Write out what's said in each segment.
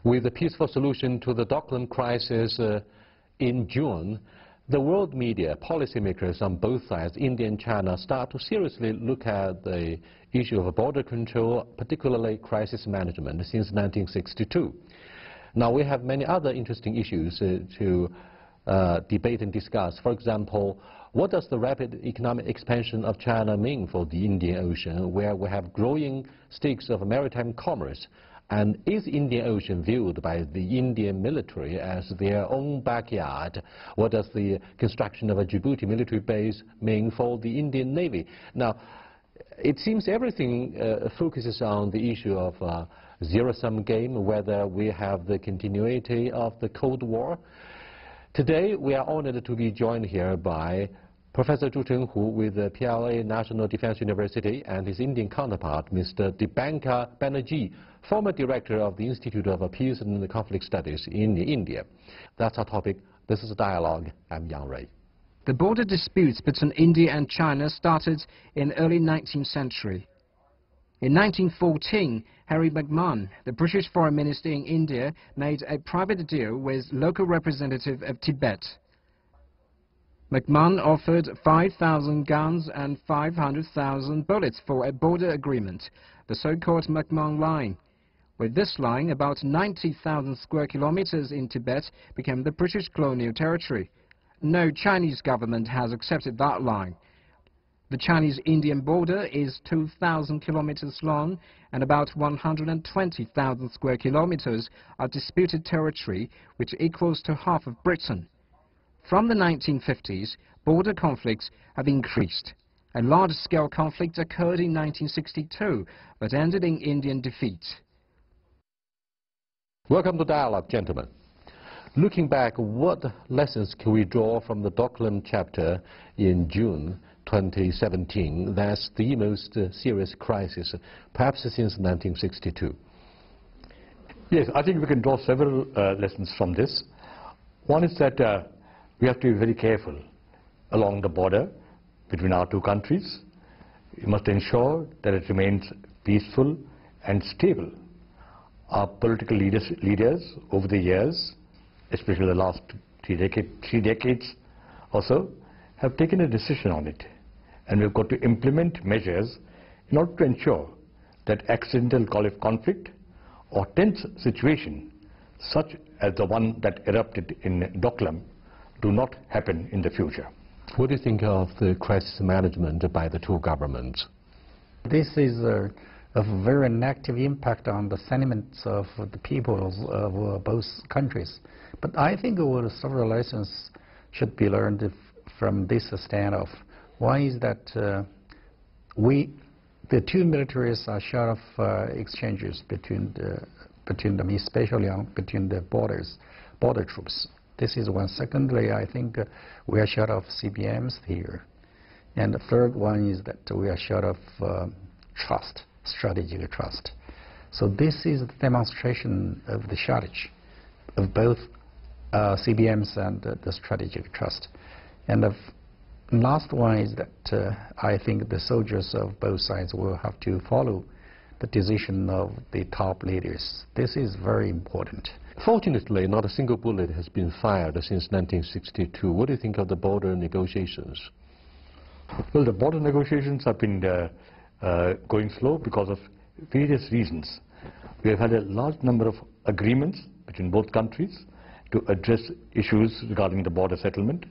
With a peaceful solution to the Doklam crisis in June, the world media, policymakers on both sides, India and China, start to seriously look at the issue of border control, particularly crisis management, since 1962. Now, we have many other interesting issues to debate and discuss. For example, what does the rapid economic expansion of China mean for the Indian Ocean, where we have growing stakes of maritime commerce? And is the Indian Ocean viewed by the Indian military as their own backyard? What does the construction of a Djibouti military base mean for the Indian Navy? Now, it seems everything focuses on the issue of zero-sum game, whether we have the continuity of the Cold War. Today, we are honored to be joined here by Professor Zhu Chenghu with the PLA National Defense University and his Indian counterpart, Mr. Dipankar Banerjee, former director of the Institute of Peace and Conflict Studies in India. That's our topic. This is a dialogue. I'm Yang Rui. The border disputes between India and China started in the early 19th century. In 1914, Harry McMahon, the British Foreign Minister in India, made a private deal with local representative of Tibet. McMahon offered 5,000 guns and 500,000 bullets for a border agreement, the so-called McMahon Line. With this line, about 90,000 square kilometers in Tibet became the British colonial territory. No Chinese government has accepted that line. The Chinese-Indian border is 2,000 kilometers long, and about 120,000 square kilometers are disputed territory, which equals to half of Britain. From the 1950s, border conflicts have increased. A large-scale conflict occurred in 1962, but ended in Indian defeat. Welcome to Dialogue, gentlemen. Looking back, what lessons can we draw from the Doklam chapter in June 2017? That's the most serious crisis, perhaps since 1962. Yes, I think we can draw several lessons from this. One is that we have to be very careful along the border between our two countries. We must ensure that it remains peaceful and stable. Our political leaders over the years, especially the last three decades or so, have taken a decision on it. And we've got to implement measures in order to ensure that accidental conflict or tense situation, such as the one that erupted in Doklam, do not happen in the future. What do you think of the crisis management by the two governments? This is a very negative impact on the sentiments of the people of both countries. But I think several lessons should be learned from this standoff. One is that the two militaries are short of exchanges between them, especially between the border troops. This is one. Secondly, I think we are short of CBMs here. And the third one is that we are short of trust, strategic trust. So this is the demonstration of the shortage of both CBMs and the strategic trust. And the last one is that I think the soldiers of both sides will have to follow the decision of the top leaders. This is very important. Fortunately, not a single bullet has been fired since 1962. What do you think of the border negotiations? Well, the border negotiations have been going slow because of various reasons. We have had a large number of agreements between both countries to address issues regarding the border settlement,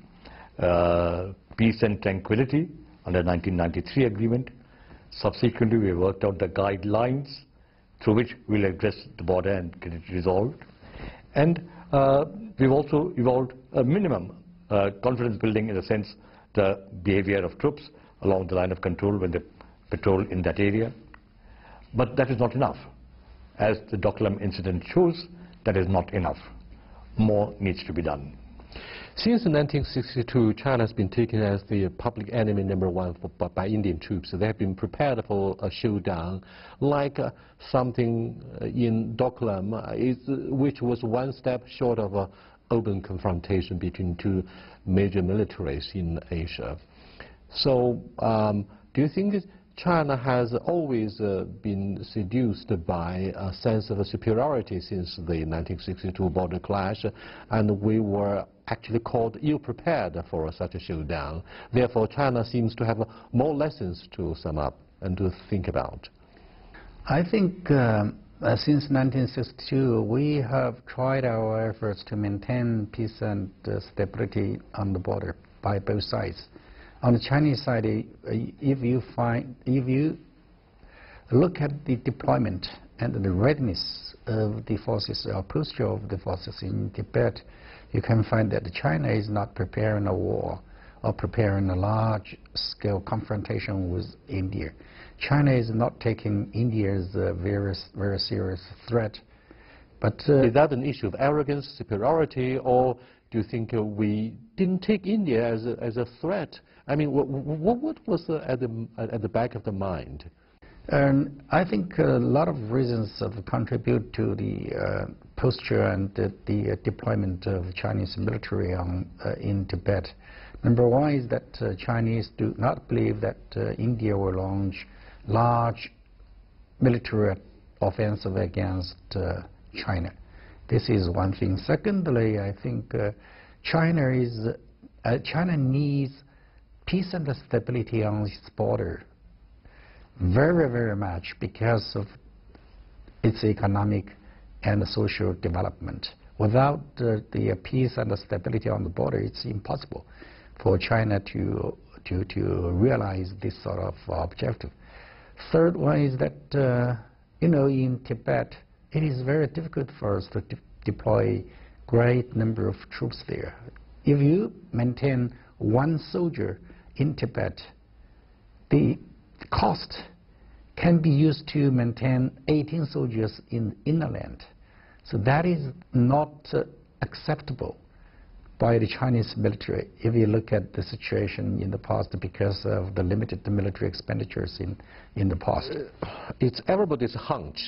peace and tranquility under the 1993 agreement. Subsequently, we worked out the guidelines through which we'll address the border and get it resolved. And we've also evolved a minimum confidence building, in the sense the behavior of troops along the line of control when they patrol in that area. But that is not enough. As the Doklam incident shows, that is not enough. More needs to be done. Since 1962, China has been taken as the public enemy #1 by Indian troops. They have been prepared for a showdown, like something in Doklam, which was one step short of an open confrontation between two major militaries in Asia. So, do you think China has always been seduced by a sense of superiority since the 1962 border clash, and we were actually called ill-prepared for such a showdown. Therefore, China seems to have more lessons to sum up and to think about. I think since 1962, we have tried our efforts to maintain peace and stability on the border by both sides. On the Chinese side, if you look at the deployment and the readiness of the forces, or posture of the forces in Tibet, you can find that China is not preparing a war or preparing a large-scale confrontation with India. China is not taking India as a very serious threat. But is that an issue of arrogance, superiority, or do you think we didn't take India as a threat? I mean, what was at the back of the mind? I think a lot of reasons contribute to the posture and the deployment of Chinese military in Tibet. Number one is that Chinese do not believe that India will launch large military offensive against China. This is one thing. Secondly, I think China needs peace and stability on its border very, very much because of its economic and social development. Without the peace and the stability on the border, it's impossible for China to realize this sort of objective. Third one is that, in Tibet, it is very difficult for us to deploy great number of troops there. If you maintain one soldier in Tibet, the cost can be used to maintain 18 soldiers in inland. So that is not acceptable by the Chinese military if you look at the situation in the past because of the limited military expenditures in the past. It's everybody's hunch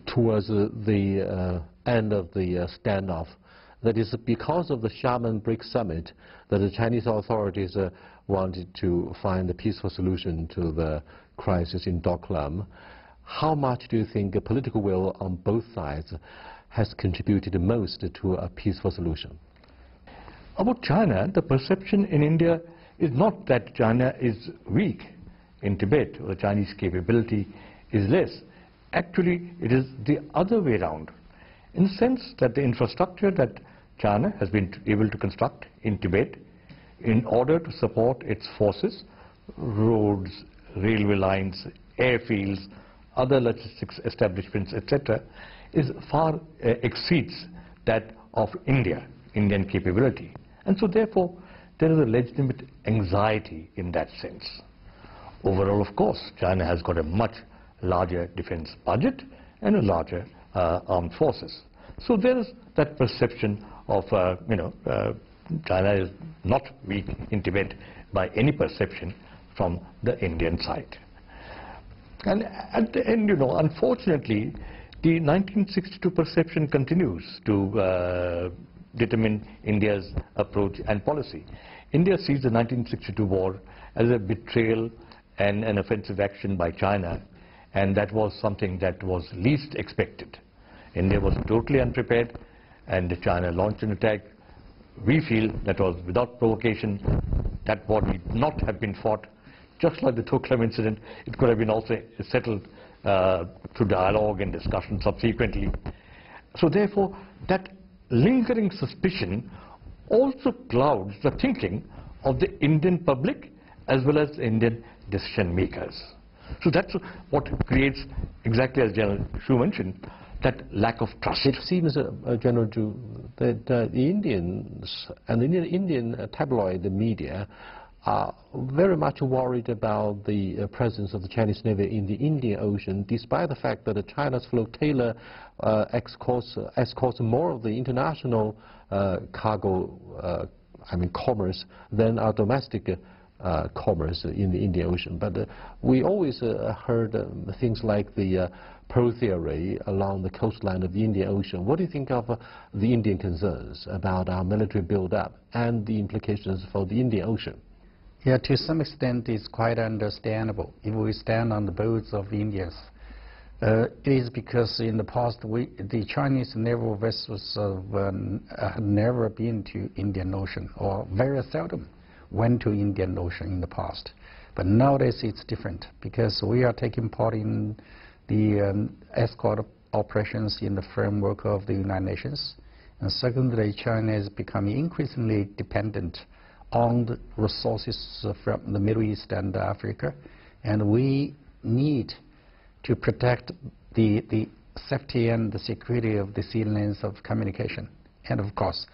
towards the end of the standoff. That is because of the Xiamen BRICS summit that the Chinese authorities wanted to find a peaceful solution to the crisis in Doklam. How much do you think the political will on both sides has contributed most to a peaceful solution? About China, the perception in India is not that China is weak in Tibet or the Chinese capability is less. Actually, it is the other way around, in the sense that the infrastructure that China has been able to construct in Tibet in order to support its forces, roads, railway lines, airfields, other logistics establishments, etc., is far exceeds that of Indian capability. And so therefore, there is a legitimate anxiety in that sense. Overall, of course, China has got a much larger defense budget and a larger armed forces. So there is that perception of, China is not weak in Tibet by any perception from the Indian side. And at the end, unfortunately, the 1962 perception continues to determine India's approach and policy. India sees the 1962 war as a betrayal and an offensive action by China, and that was something that was least expected. India was totally unprepared, and China launched an attack. We feel that was without provocation. That war need not have been fought. Just like the Doklam incident, it could have been also settled through dialogue and discussion subsequently. So therefore, that lingering suspicion also clouds the thinking of the Indian public as well as Indian decision makers. So that's what creates, exactly as General Xu mentioned, that lack of trust. It seems, General Xu, that the Indians and the Indian tabloid media are very much worried about the presence of the Chinese Navy in the Indian Ocean, despite the fact that China's flotilla escorts more of the international cargo, commerce than our domestic commerce in the Indian Ocean. But we always heard things like the Pearl theory along the coastline of the Indian Ocean. What do you think of the Indian concerns about our military build-up and the implications for the Indian Ocean? Yeah, to some extent it's quite understandable. If we stand on the boats of Indians, it is because in the past the Chinese naval vessels had never been to Indian Ocean, or very seldom went to Indian Ocean in the past. But nowadays it's different, because we are taking part in the escort operations in the framework of the United Nations. And secondly, China is becoming increasingly dependent on the resources from the Middle East and Africa. And we need to protect the safety and the security of the sea lanes of communication. And of course,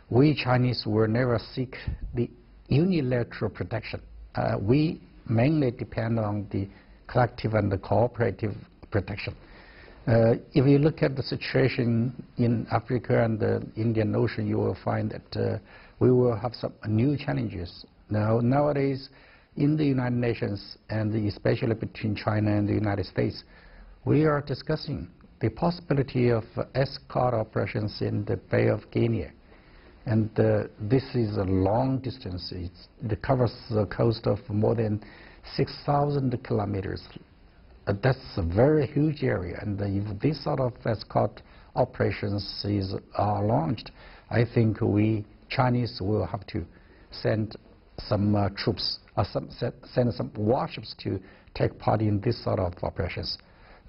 we Chinese will never seek the unilateral protection. We mainly depend on the collective and the cooperative protection. If you look at the situation in Africa and the Indian Ocean, you will find that we will have some new challenges. Nowadays, in the United Nations, and especially between China and the United States, we are discussing the possibility of escort operations in the Bay of Guinea. And this is a long distance. It covers the coast of more than 6,000 kilometers. That's a very huge area. And if this sort of escort operations are launched, I think we Chinese will have to send some troops, send some warships to take part in this sort of operations.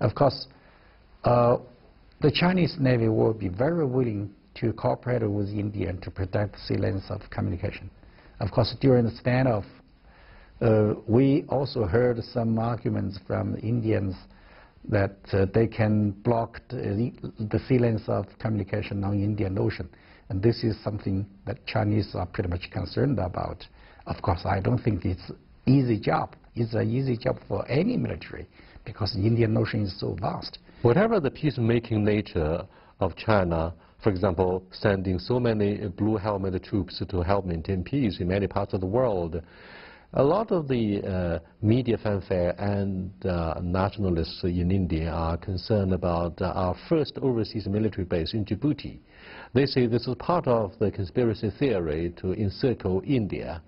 Of course, the Chinese Navy will be very willing to cooperate with India to protect sea lanes of communication. Of course, during the standoff, we also heard some arguments from Indians that they can block the sea lanes of communication on Indian Ocean. And this is something that Chinese are pretty much concerned about. Of course, I don't think it's an easy job. It's an easy job for any military, because the Indian Ocean is so vast. Whatever the peacemaking nature of China, for example, sending so many blue helmet troops to help maintain peace in many parts of the world, a lot of the media fanfare and nationalists in India are concerned about our first overseas military base in Djibouti. They say this is part of the conspiracy theory to encircle India.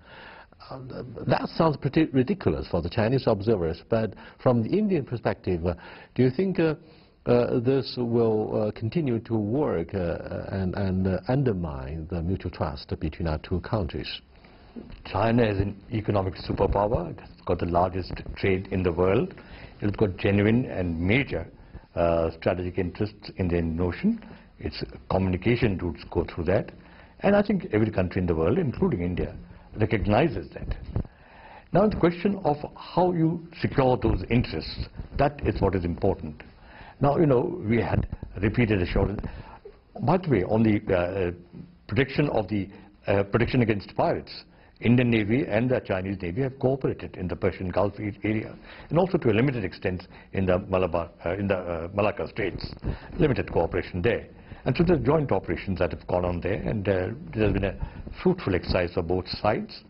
That sounds pretty ridiculous for the Chinese observers, but from the Indian perspective, do you think this will continue to work and undermine the mutual trust between our two countries? China is an economic superpower. It's got the largest trade in the world. It's got genuine and major strategic interests in the Indian Ocean. Its communication routes go through that. And I think every country in the world, including India, recognizes that. Now the question of how you secure those interests, that is what is important. Now, you know, we had repeated assurance. By the way, on the protection against pirates, Indian Navy and the Chinese Navy have cooperated in the Persian Gulf area, and also to a limited extent in the Malacca Straits, limited cooperation there. And so there are joint operations that have gone on there, and there has been a fruitful exercise for both sides.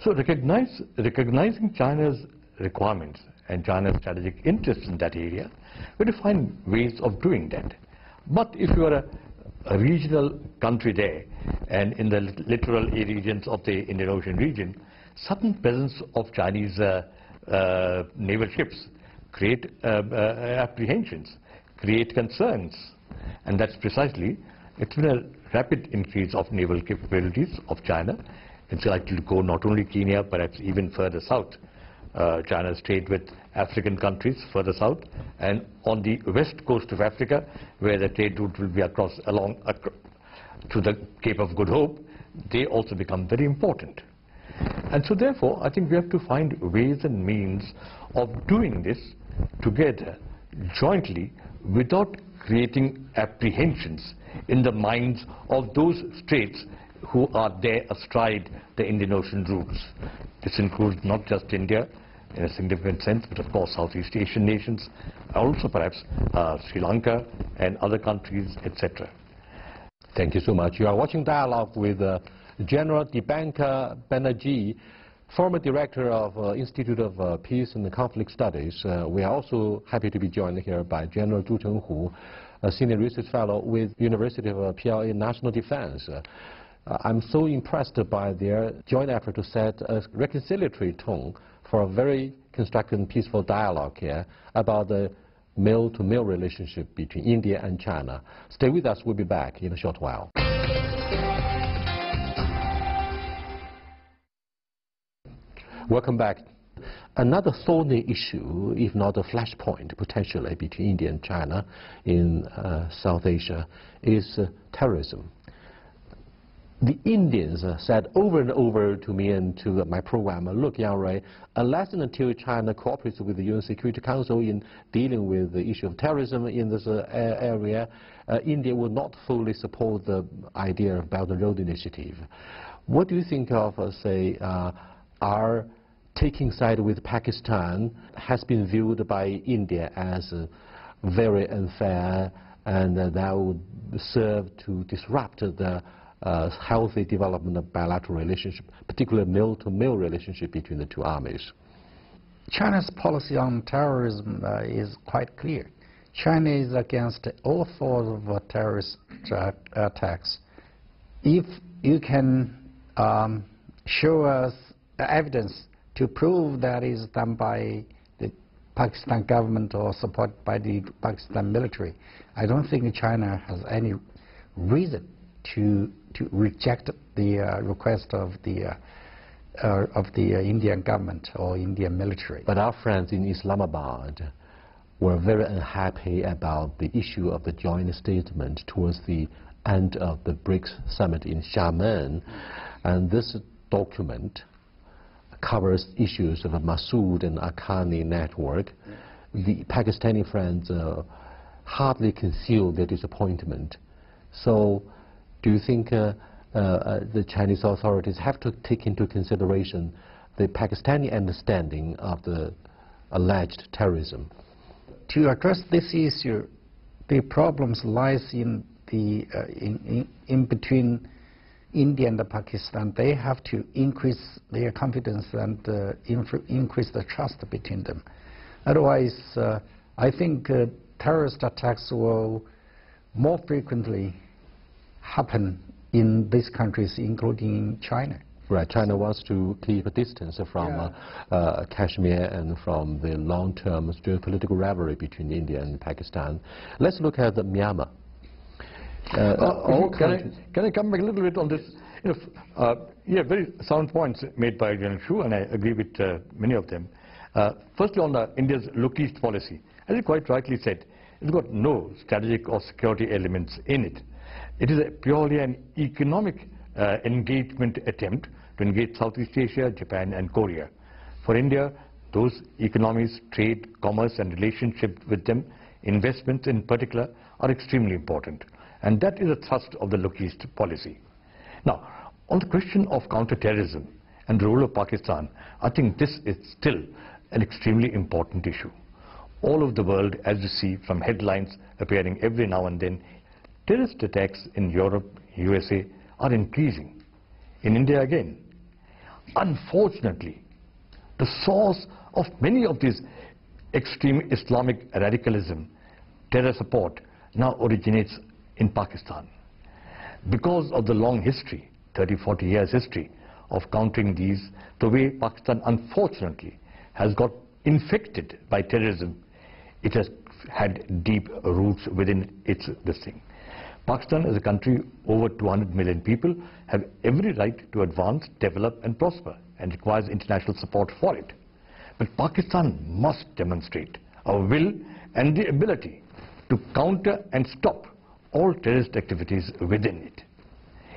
So recognizing China's requirements and China's strategic interests in that area, we have to find ways of doing that. But if you are a regional country there, and in the littoral regions of the Indian Ocean region, sudden presence of Chinese naval ships create apprehensions, create concerns. And that's precisely, it's been a rapid increase of naval capabilities of China. It's likely to go not only Kenya, perhaps even further south. China's trade with African countries further south, and on the west coast of Africa, where the trade route will be along to the Cape of Good Hope, they also become very important. And so therefore, I think we have to find ways and means of doing this together, jointly, without creating apprehensions in the minds of those states who are there astride the Indian Ocean routes. This includes not just India in a significant sense, but of course Southeast Asian nations, also perhaps Sri Lanka and other countries, etc. Thank you so much. You are watching Dialogue with General Dipankar Banerjee, former director of Institute of Peace and Conflict Studies. We are also happy to be joined here by General Zhu Chenghu, a senior research fellow with University of PLA National Defense. I'm so impressed by their joint effort to set a reconciliatory tone for a very constructive and peaceful dialogue here about the male-to-male relationship between India and China. Stay with us. We'll be back in a short while. Welcome back. Another thorny issue, if not a flashpoint potentially between India and China in South Asia, is terrorism. The Indians said over and over to me and to my programmer, look, Yang Rui, unless and until China cooperates with the UN Security Council in dealing with the issue of terrorism in this area, India will not fully support the idea of Belt and Road Initiative. What do you think of, say, our taking side with Pakistan has been viewed by India as very unfair, and that would serve to disrupt the healthy development of bilateral relationship, particularly male-to-male relationship between the two armies? China's policy on terrorism is quite clear. China is against all forms of terrorist attacks. If you can show us evidence to prove that is done by the Pakistan government or supported by the Pakistan military, I don't think China has any reason to reject the request of the Indian government or Indian military. But our friends in Islamabad were very unhappy about the issue of the joint statement towards the end of the BRICS summit in Xiamen, and this document covers issues of a Masood and Haqqani network. The Pakistani friends hardly concealed their disappointment. So do you think the Chinese authorities have to take into consideration the Pakistani understanding of the alleged terrorism? To address this issue, the problems lies in between India and Pakistan. They have to increase their confidence and increase the trust between them. Otherwise, I think terrorist attacks will more frequently happen in these countries, including China. Right, China wants to keep a distance from Kashmir and from the long-term geopolitical rivalry between India and Pakistan. Let's look at Myanmar. Can I come back a little bit on this? Yeah, very sound points made by General Xu, and I agree with many of them. Firstly, on India's Look East policy, as you quite rightly said, it's got no strategic or security elements in it. It is purely an economic engagement attempt to engage Southeast Asia, Japan and Korea. For India, those economies, trade, commerce and relationship with them, investments in particular, are extremely important. And that is a thrust of the Look East policy. Now, on the question of counter-terrorism and the role of Pakistan, I think this is still an extremely important issue. All over the world, as you see from headlines appearing every now and then, terrorist attacks in Europe, USA are increasing. In India again. Unfortunately, the source of many of these extreme Islamic radicalism, terror support, now originates in Pakistan. Because of the long history, 30-40 years history of countering these, the way Pakistan unfortunately has got infected by terrorism, it has had deep roots within this thing. Pakistan is a country, over 200 million people, have every right to advance, develop and prosper, and requires international support for it. But Pakistan must demonstrate a will and the ability to counter and stop all terrorist activities within it.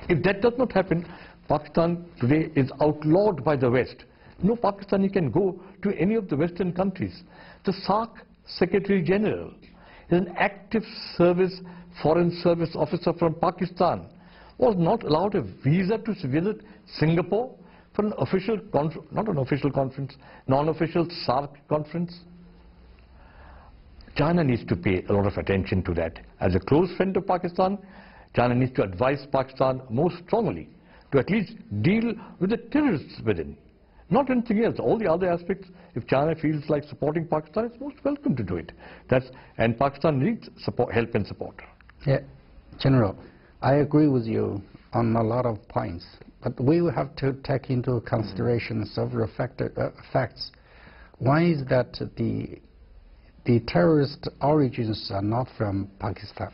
If that does not happen, Pakistan today is outlawed by the West. No Pakistani can go to any of the Western countries. The SARC Secretary General is an active service, foreign service officer from Pakistan, was not allowed a visa to visit Singapore for an official conference, not an official conference, non-official SARC conference. China needs to pay a lot of attention to that. As a close friend of Pakistan, China needs to advise Pakistan more strongly to at least deal with the terrorists within. Not anything else. All the other aspects, if China feels like supporting Pakistan, it's most welcome to do it. And Pakistan needs support, help and support. Yeah, General, I agree with you on a lot of points, but we will have to take into consideration several facts. One is that the terrorist origins are not from Pakistan.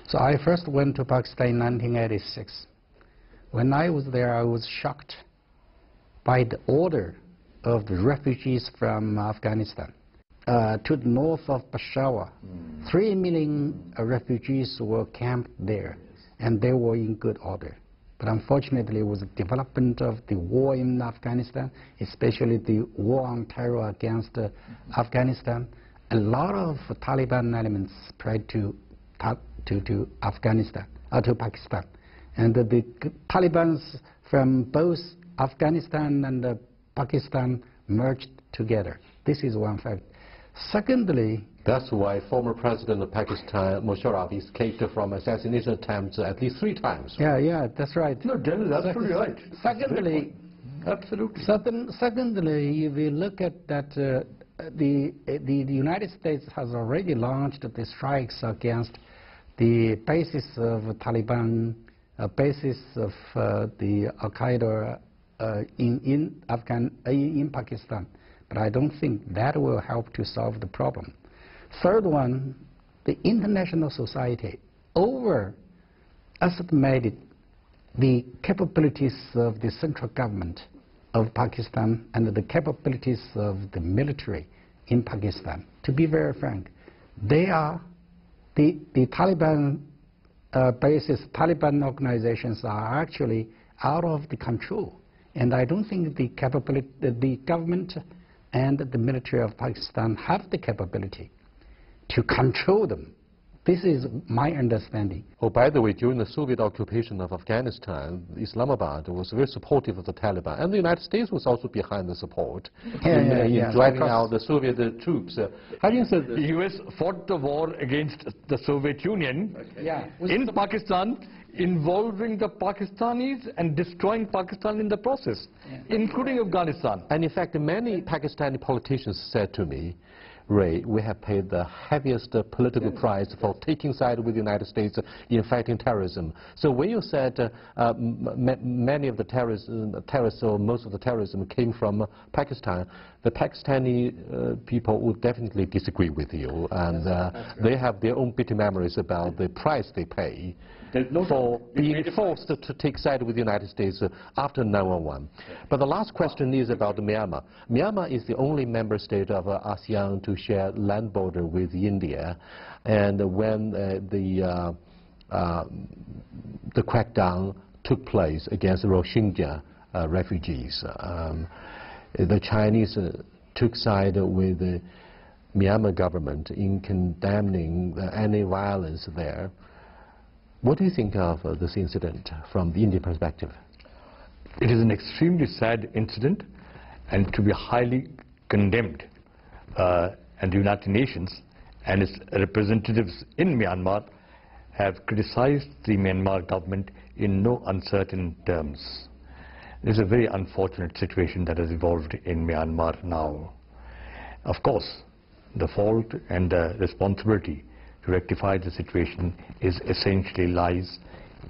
So I first went to Pakistan in 1986. When I was there, I was shocked by the order of the refugees from Afghanistan. To the north of Peshawar, 3 million refugees were camped there, and they were in good order. But unfortunately, with the development of the war in Afghanistan, especially the war on terror against Afghanistan, a lot of Taliban elements spread to Afghanistan, to Pakistan. And the Taliban from both Afghanistan and Pakistan merged together. This is one fact. Secondly, that's why former President of Pakistan, Musharraf, escaped from assassination attempts at least 3 times. Yeah, that's right. No, that's absolutely right. Secondly, absolutely. Secondly, if we look at that, the United States has already launched the strikes against the basis of Taliban, basis of the Al Qaeda in Pakistan. But I don't think that will help to solve the problem. Third one, the international society overestimated the capabilities of the central government of Pakistan and the capabilities of the military in Pakistan. To be very frank, they are the Taliban bases, Taliban organizations are actually out of the control. And I don't think the government and the military of Pakistan have the capability to control them. This is my understanding. Oh, by the way, during the Soviet occupation of Afghanistan, Islamabad was very supportive of the Taliban, and the United States was also behind the support in driving out the Soviet troops. Having said this, the U.S. fought the war against the Soviet Union in Pakistan, involving the Pakistanis and destroying Pakistan in the process, including Afghanistan. And in fact, many Pakistani politicians said to me, Ray, we have paid the heaviest political price for taking side with the United States in fighting terrorism. So when you said many of the terrorists or most of the terrorism came from Pakistan, the Pakistani people would definitely disagree with you, and they have their own bitter memories about the price they pay for being forced to take side with the United States after 9/11. But the last question is about Myanmar. Myanmar is the only member state of ASEAN to share land border with India, and when the crackdown took place against the Rohingya refugees, the Chinese took side with the Myanmar government in condemning any violence there. What do you think of this incident from the Indian perspective? It is an extremely sad incident and to be highly condemned. And the United Nations and its representatives in Myanmar have criticized the Myanmar government in no uncertain terms. It is a very unfortunate situation that has evolved in Myanmar now. Of course, the fault and the responsibility to rectify the situation is essentially lies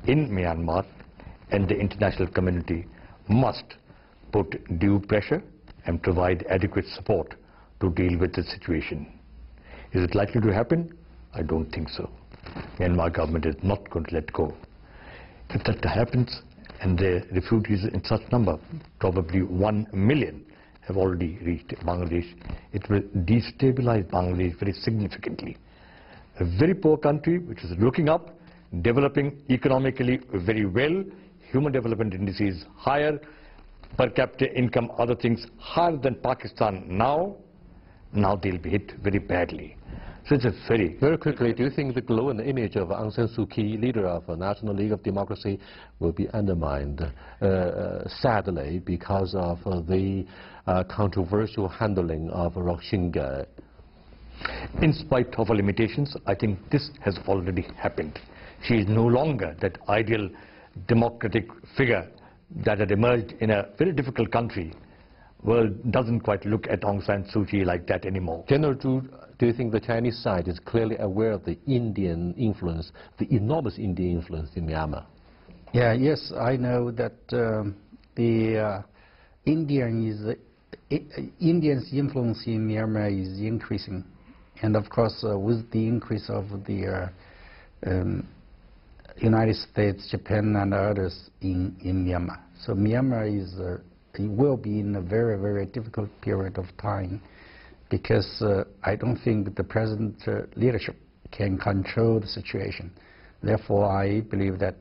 in Myanmar, and the international community must put due pressure and provide adequate support to deal with the situation. Is it likely to happen? I don't think so. Myanmar government is not going to let go. If that happens, and the refugees in such number, probably 1 million, have already reached Bangladesh, it will destabilize Bangladesh very significantly. A very poor country which is looking up, developing economically very well, human development indices higher, per capita income, other things higher than Pakistan now they'll be hit very badly. So it's a very quickly, do you think the glowing image of Aung San Suu Kyi, leader of the National League of Democracy, will be undermined, sadly, because of the controversial handling of Rohingya? In spite of her limitations, I think this has already happened. She is no longer that ideal democratic figure that had emerged in a very difficult country. World doesn't quite look at Aung San Suu Kyi like that anymore. General Zhu, do you think the Chinese side is clearly aware of the Indian influence, the enormous Indian influence in Myanmar? Yeah, yes, I know that the Indians' influence in Myanmar is increasing, and of course, with the increase of the United States, Japan, and others in Myanmar. So Myanmar it will be in a very, very difficult period of time, because I don't think the present leadership can control the situation. Therefore, I believe that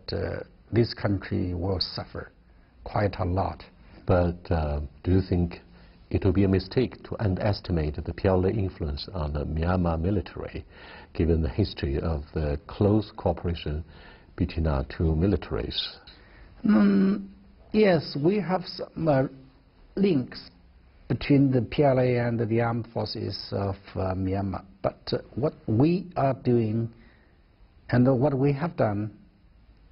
this country will suffer quite a lot. But do you think it will be a mistake to underestimate the PLA influence on the Myanmar military, given the history of the close cooperation between our two militaries? Yes, we have some links between the PLA and the armed forces of Myanmar. But what we are doing and what we have done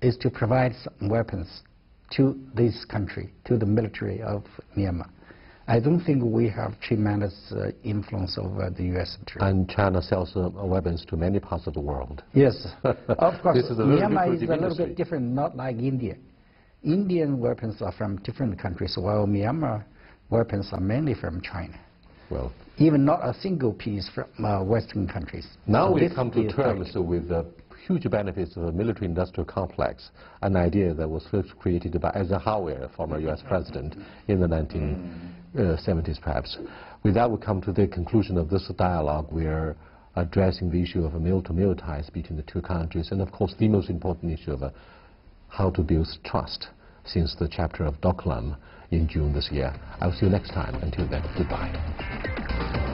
is to provide some weapons to this country, to the military of Myanmar. I don't think we have tremendous influence over the U.S. military. And China sells weapons to many parts of the world. Yes, of course. Myanmar is a little industry. bit different, not like India. Indian weapons are from different countries, while Myanmar weapons are mainly from China. Well, even not a single piece from Western countries. now So we this come is to the terms effect. with the huge benefits of a military-industrial complex, an idea that was first created by Eisenhower, former U.S. president, in the 1970s perhaps. With that, we come to the conclusion of this dialogue. We're addressing the issue of mil-to-mil ties between the two countries, and of course the most important issue of how to build trust since the chapter of Doklam in June this year. I'll see you next time. Until then, goodbye.